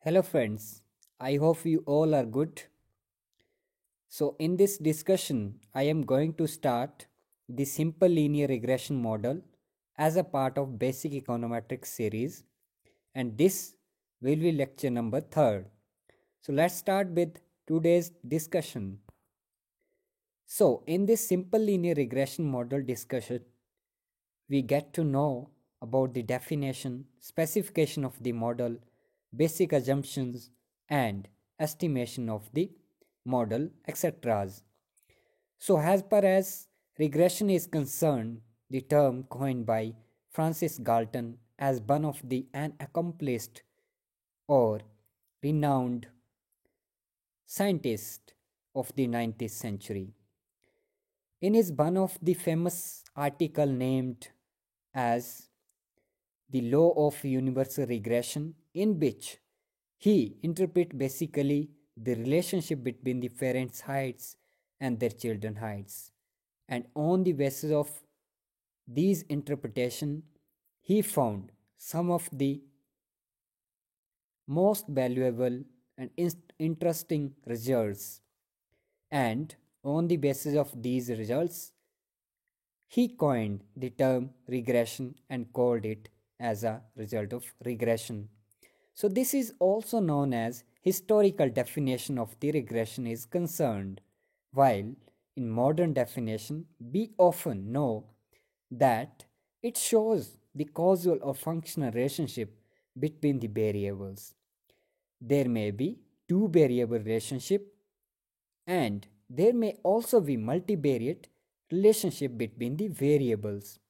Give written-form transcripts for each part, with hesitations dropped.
Hello, friends. I hope you all are good. So, in this discussion, I am going to start the simple linear regression model as a part of basic econometrics series, and this will be lecture number 3rd. So, let's start with today's discussion. So, in this simple linear regression model discussion, we get to know about the definition, specification of the model, basic assumptions, and estimation of the model, etc. So, as far as regression is concerned, the term coined by Francis Galton as one of the an accomplished or renowned scientist of the 19th century. In his one of the famous article named as the law of universal regression, in which he interpret basically the relationship between the parents' heights and their children heights, and on the basis of these interpretation he found some of the most valuable and interesting results, and on the basis of these results he coined the term regression and called it as a result of regression. So this is also known as historical definition of the regression is concerned, while in modern definition we often know that it shows the causal or functional relationship between the variables. There may be two variable relationship, and there may also be multivariate relationship between the variables.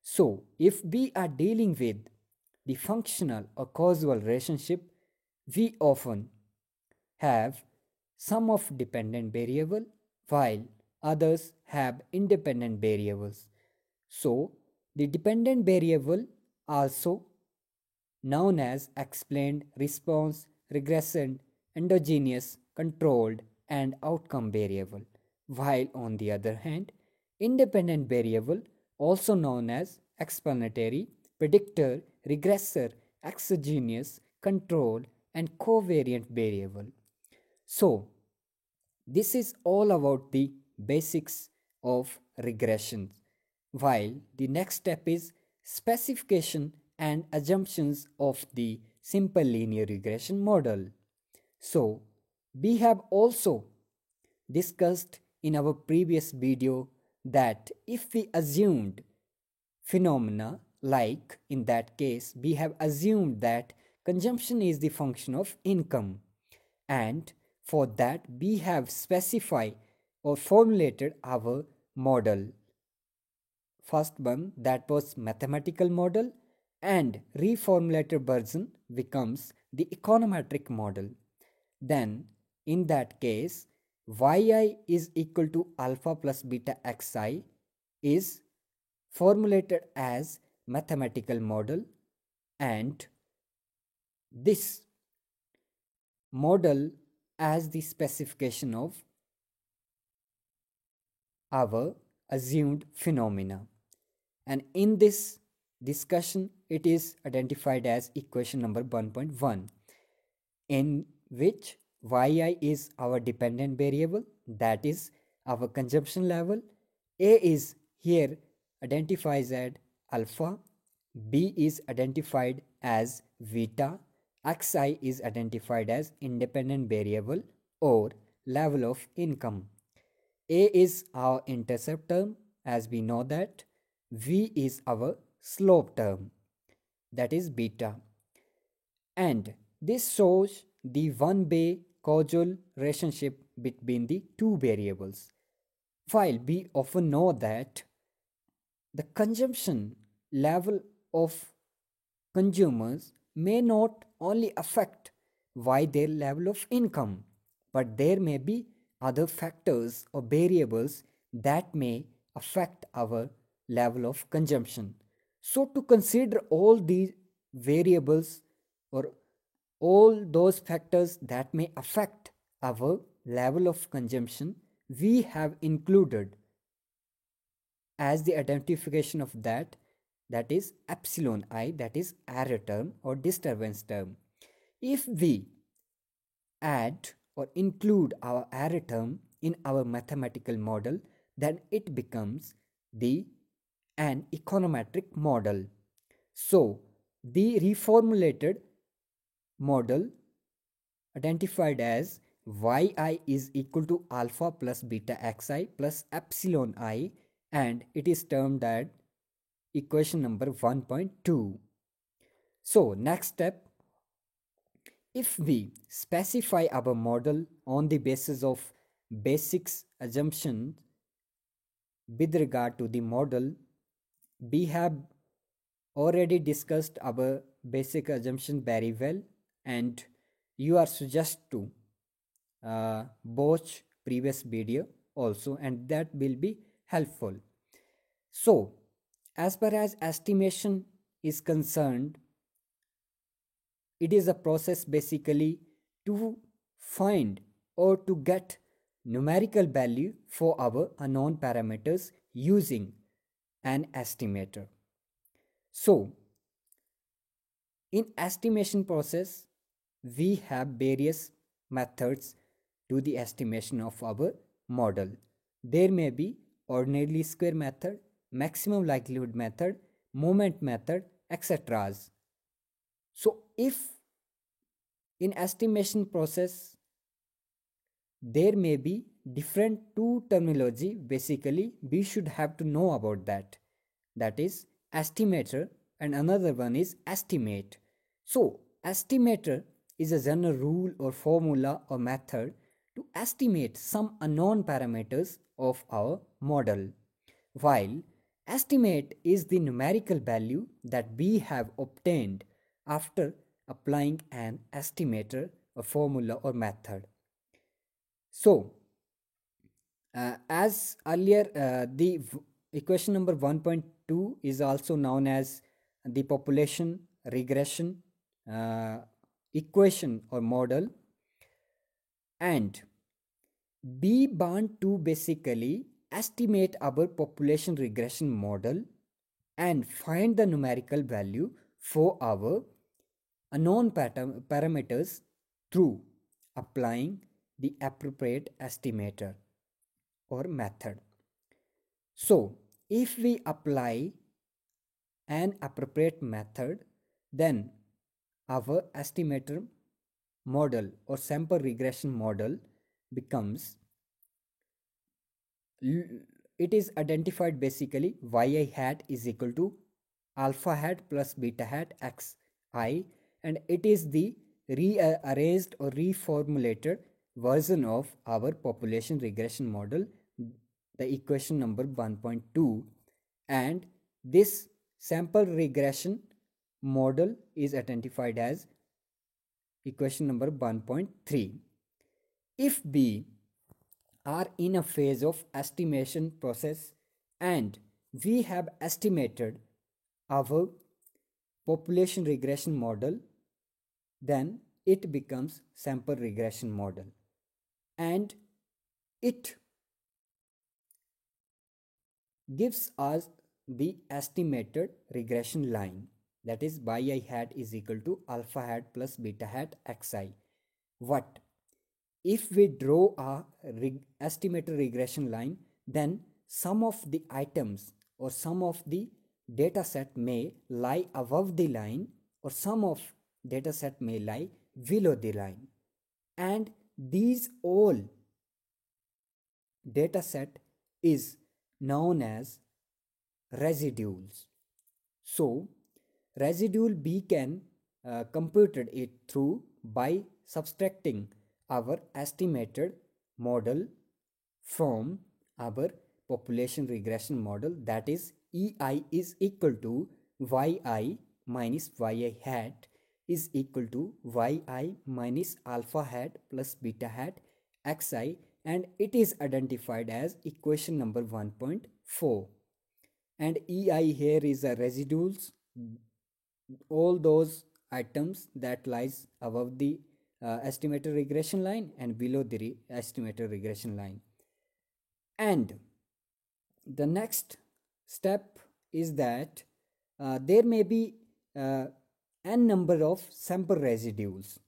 So, if we are dealing with the functional or causal relationship, we often have some of dependent variable while others have independent variables. So, the dependent variable also known as explained, response, regressant, endogenous, controlled, and outcome variable, while on the other hand, independent variable also known as explanatory, predictor, regressor, exogenous, control, and covariant variable. So, this is all about the basics of regression. While the next step is specification and assumptions of the simple linear regression model. So, we have also discussed in our previous video that if we assumed phenomena, like in that case we have assumed that consumption is the function of income, and for that we have specified or formulated our model. First one, that was mathematical model, and reformulated version becomes the econometric model. Then in that case yi is equal to alpha plus beta xi is formulated as mathematical model, and this model as the specification of our assumed phenomena. And in this discussion it is identified as equation number 1.1, in which yi is our dependent variable, that is our consumption level. A is here identifies as alpha, b is identified as beta, xi is identified as independent variable or level of income. A is our intercept term, as we know that. V is our slope term, that is beta. And this shows the one-way causal relationship between the two variables. While we often know that the consumption level of consumers may not only affect why their level of income, but there may be other factors or variables that may affect our level of consumption. So, to consider all these variables or all those factors that may affect our level of consumption, we have included as the identification of that, that is epsilon I, that is error term or disturbance term. If we add or include our array term in our mathematical model, then it becomes the an econometric model. So the reformulated model identified as yi is equal to alpha plus beta xi plus epsilon I, and it is termed as equation number 1.2. So next step, if we specify our model on the basis of basics assumptions with regard to the model, we have already discussed our basic assumption very well, and you are suggested to watch previous video also, and that will be helpful. So as far as estimation is concerned, it is a process basically to find or to get numerical value for our unknown parameters using an estimator. So in estimation process, we have various methods to the estimation of our model. There may be ordinary least square method, maximum likelihood method, moment method, etc. So if in estimation process there may be different two terminology, basically we should have to know about that. That is estimator and another one is estimate. So estimator is a general rule or formula or method to estimate some unknown parameters of our model, while estimate is the numerical value that we have obtained after applying an estimator, a formula or method. So as earlier, the equation number 1.2 is also known as the population regression equation or model, and we want to basically estimate our population regression model and find the numerical value for our unknown parameters through applying the appropriate estimator or method. So if we apply an appropriate method, then our estimator model or sample regression model becomes, it is identified basically yi hat is equal to alpha hat plus beta hat xi, and it is the rearranged or reformulated version of our population regression model, the equation number 1.2, and this sample regression model is identified as equation number 1.3. If we are in a phase of estimation process and we have estimated our population regression model, then it becomes sample regression model, and it gives us the estimated regression line, that is yi hat is equal to alpha hat plus beta hat xi. What if we draw a estimated regression line, then some of the items or some of the data set may lie above the line or some of data set may lie below the line, and these all data set is known as residuals. So residual we can computed it through by subtracting our estimated model from our population regression model, that is ei is equal to yi minus yi hat is equal to yi minus alpha hat plus beta hat xi, and it is identified as equation number 1.4, and ei here is a residuals, all those items that lies above the estimated regression line and below the estimated regression line. And the next step is that there may be n number of sample residuals.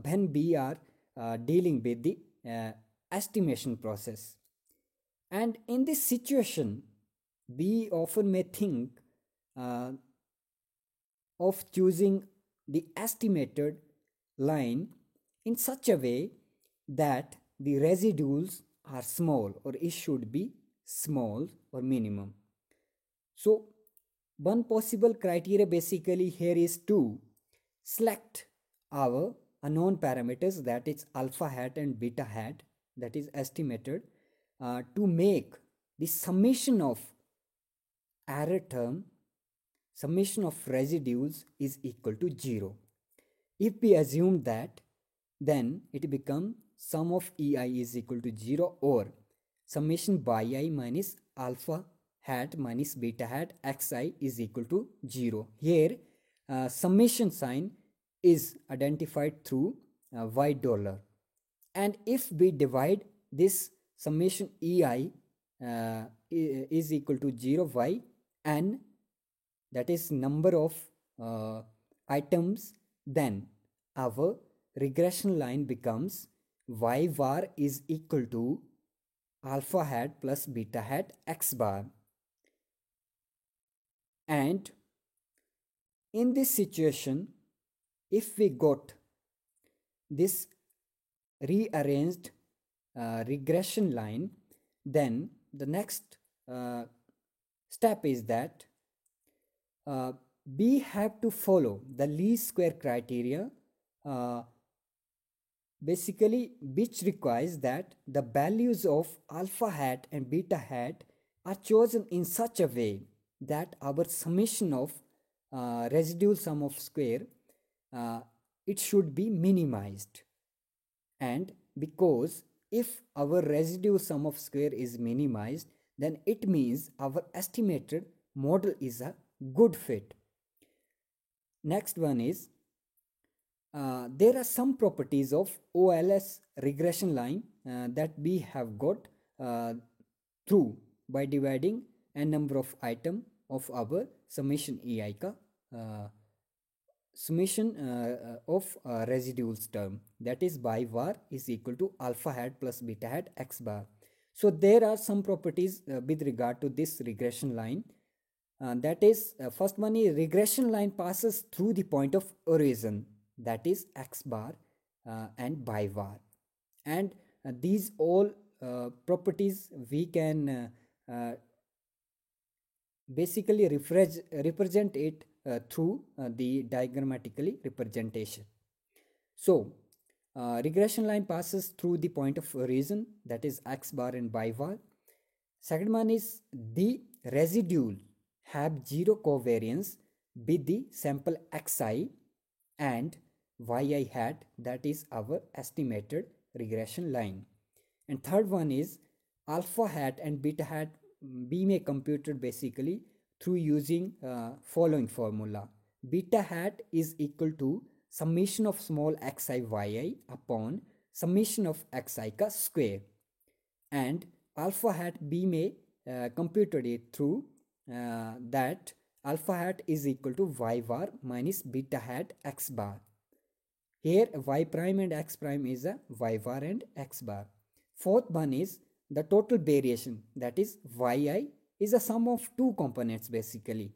when we are dealing with the estimation process. And in this situation, we often may think uh, of choosing the estimated line in such a way that the residuals are small, or it should be small or minimum. So one possible criteria basically here is to select our unknown parameters, that is alpha hat and beta hat, that is estimated, to make the summation of error term, summation of residuals is equal to 0. If we assume that, then it becomes sum of ei is equal to 0, or summation by I minus alpha hat minus beta hat xi is equal to 0. Here summation sign is identified through white dollar, and if we divide this summation ei is equal to 0 by n, that is number of items, then our regression line becomes y bar is equal to alpha hat plus beta hat x bar. And in this situation, if we got this rearranged regression line, then the next step is that we have to follow the least square criteria, basically which requires that the values of alpha hat and beta hat are chosen in such a way that our summation of residual sum of square, it should be minimized. And because if our residual sum of square is minimized, then it means our estimated model is a good fit. Next one is there are some properties of OLS regression line that we have got through by dividing n number of item of our summation ei ka summation of residuals term, that is by var is equal to alpha hat plus beta hat x bar. So there are some properties with regard to this regression line. That is, first one is regression line passes through the point of origin, that is x bar and by var. And these all properties we can basically represent it through the diagrammatically representation. So regression line passes through the point of origin, that is x bar and by var. Second one is the residue have zero covariance with the sample xi and yi hat, that is our estimated regression line. And third one is alpha hat and beta hat we may computed basically through using following formula. Beta hat is equal to summation of small xi yi upon summation of xi ka square, and alpha hat we may computed it through that alpha hat is equal to y bar minus beta hat x bar. Here y prime and x prime is a y bar and x bar. Fourth one is the total variation, that is yi is a sum of two components basically.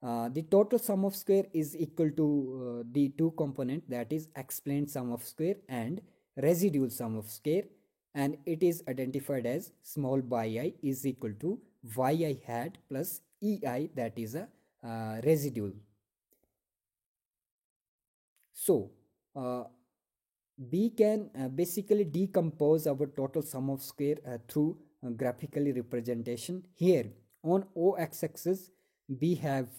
The total sum of square is equal to the two component, that is explained sum of square and residual sum of square, and it is identified as small by I is equal to yi hat plus ei, that is a residual. So we can basically decompose our total sum of square through graphically representation. Here on o x-axis we have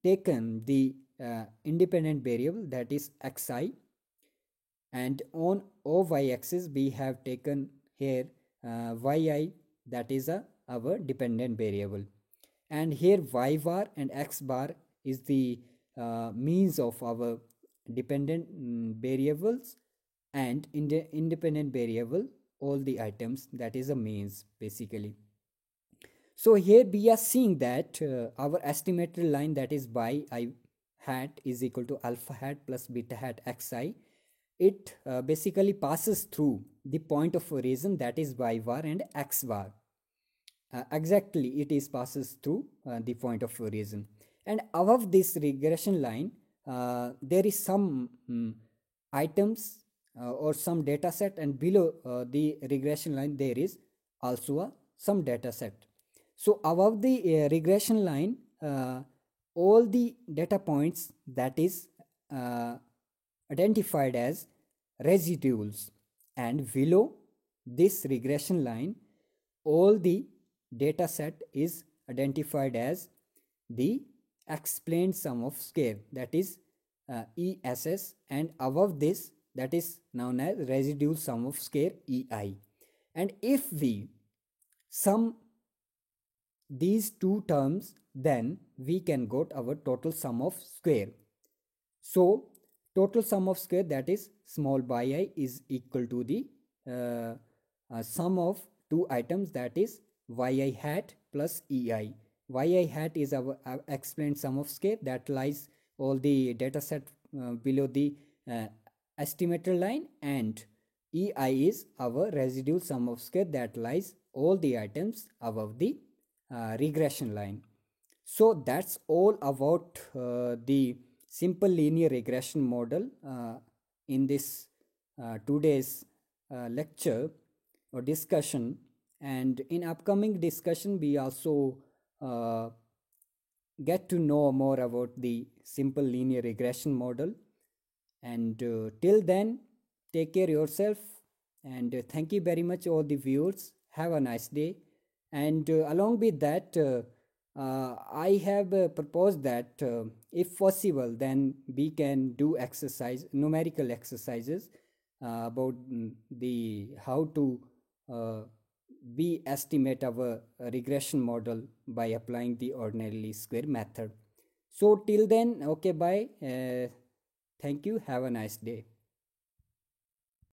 taken the independent variable, that is xi, and on o y-axis we have taken here yi, that is our dependent variable, and here y bar and x bar is the means of our dependent variables, and in the independent variable all the items, that is a means basically. So here we are seeing that our estimated line, that is by I hat is equal to alpha hat plus beta hat xi, it basically passes through the point of origin, that is y bar and x bar. Exactly, it is passes through the point of origin, and above this regression line there is some items or some data set, and below the regression line there is also some data set. So above the regression line, all the data points that is uh, identified as residuals, and below this regression line all the data set is identified as the explained sum of square, that is ESS, and above this that is known as residual sum of square EI. And if we sum these two terms, then we can got our total sum of square. So total sum of square, that is small yi, is equal to the sum of two items, that is yi hat plus ei. Yi hat is our explained sum of square, that lies all the data set below the estimator line, and ei is our residual sum of square, that lies all the items above the regression line. So that's all about the simple linear regression model in this today's lecture or discussion. And in upcoming discussion we also uh, get to know more about the simple linear regression model. And till then, take care yourself, and thank you very much all the viewers. Have a nice day. And along with that, I have proposed that if possible then we can do exercise, numerical exercises about the how to uh, we estimate our regression model by applying the ordinary least square method. So till then, okay, bye. Thank you. Have a nice day.